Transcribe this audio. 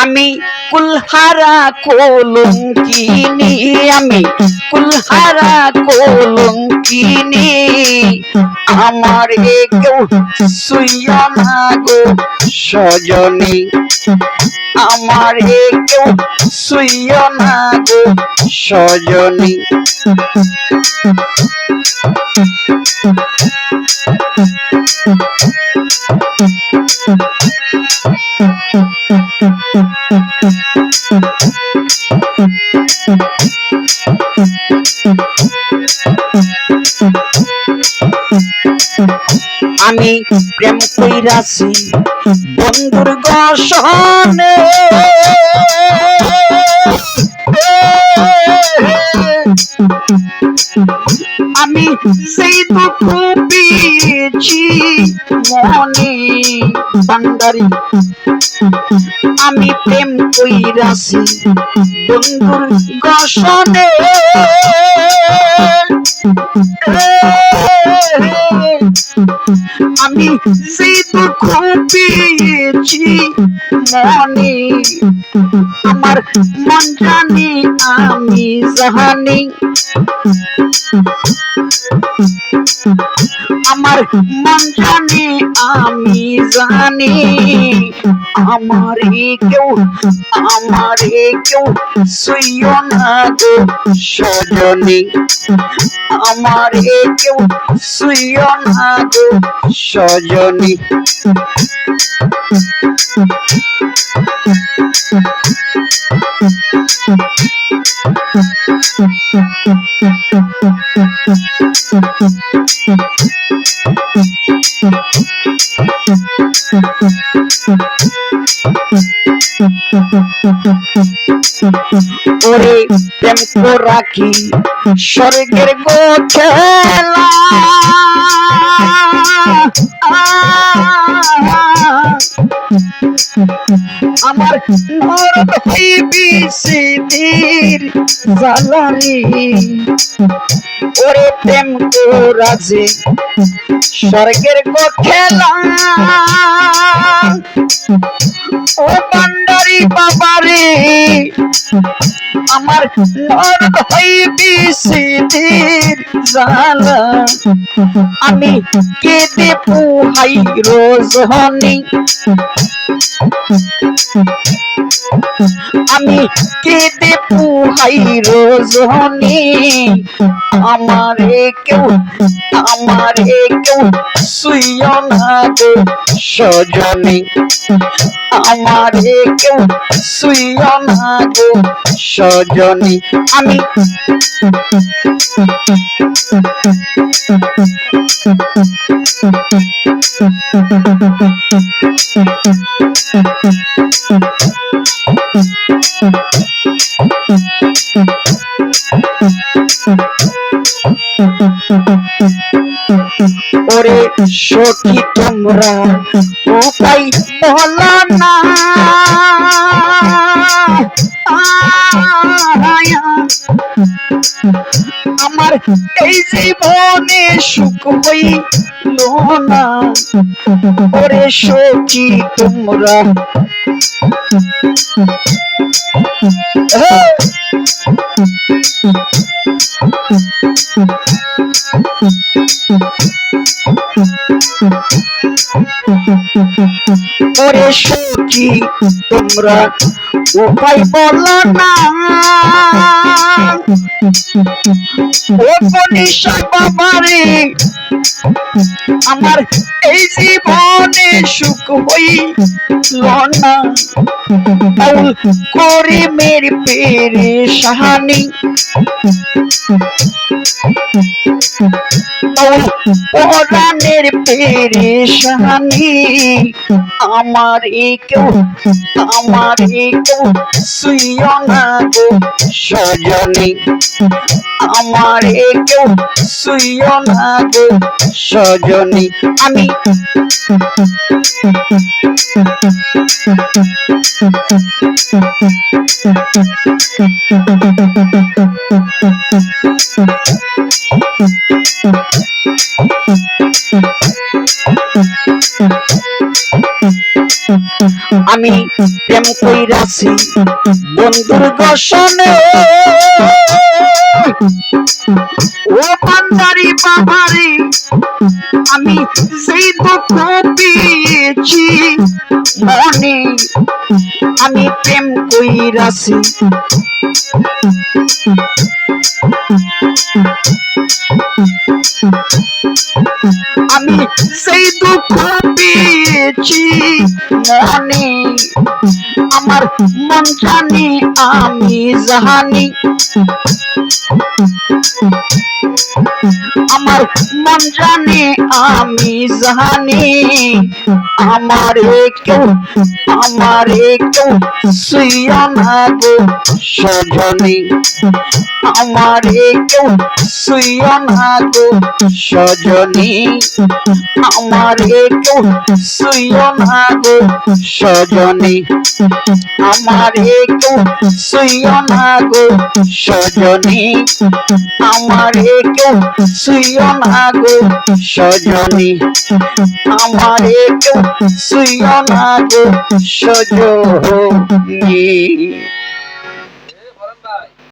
আমি কুলহারা কলঙ্কিনী, আমি কুলহারা কলঙ্কিনী, আমার কেউ শুইয়া না গো সজনী, আমার কেউ শুইয়া না গো সজনী। আমি প্রেম কইরাছি বন্ধুর গসনে, আমি সেই দুঃখ পেয়েছি মনে ভান্ডারি, আমি প্রেম কইরাছি বন্ধুর গসনে, আমি সেই দুঃখ পেয়েছি মনে, আমার মন জানি আমি জানি, আমার মন জানি আমি জানি, আমার কেউ শুইও না গো সজনী, আমার কেউ শুইও না গো সজনী। ওরে প্রেম করা কি স্বর্গের গো খেলা, আমার নরক হইবি সেদিন জ্বালানি, ওরে প্রেম করা যে স্বর্গের গো খেলা, ও ভান্ডারি বাবারে আমার নরক হইবি সেদিন জ্বালা, আমি কেঁদে পুহাই রজনী, আমি কেঁদে পুহাই রজনী, আমার কেউ শুইও না গো সজনী, আমার কেউ শুইও না গো সজনী। আমি ওরে সখী তোমরা উপায় বলো না, আমার এই জীবনে সুখ হইল না, ওরে সখী তোমরা ওরে সখী তোমরা উপায় বলো না, ও গণেশা বাবারে আমার এই জীবনে সুখ হইল না, করে মেরে পেরেশানি, পরাণের পেরেশানি, আমার কেউ শুইও না গো সজনী, আমার কেউ শুইও না গো সজনী। আমি আমি প্রেম কইরাছি বন্ধুর গোসনে ও বান্দারি বাবারি আমি সেই দুঃখ পেয়েছি মনে আমি প্রেম কইরাছি আমি সেই দুঃখ পেয়েছি মনে আমার মন জানি আমি জানি আমার মন জানে আমি জানি আমারে কেউ শুইয়া না গো সজনী আমারে কেউ শুইয়া না গো সজনী আমারে কেউ শুইয়া না গো সজনী আমারে কেউ শুইয়া না গো সজনী আমারে কেউ শুইয়া না গো সজনী আমারে কেউ শুইয়া না গো সজনী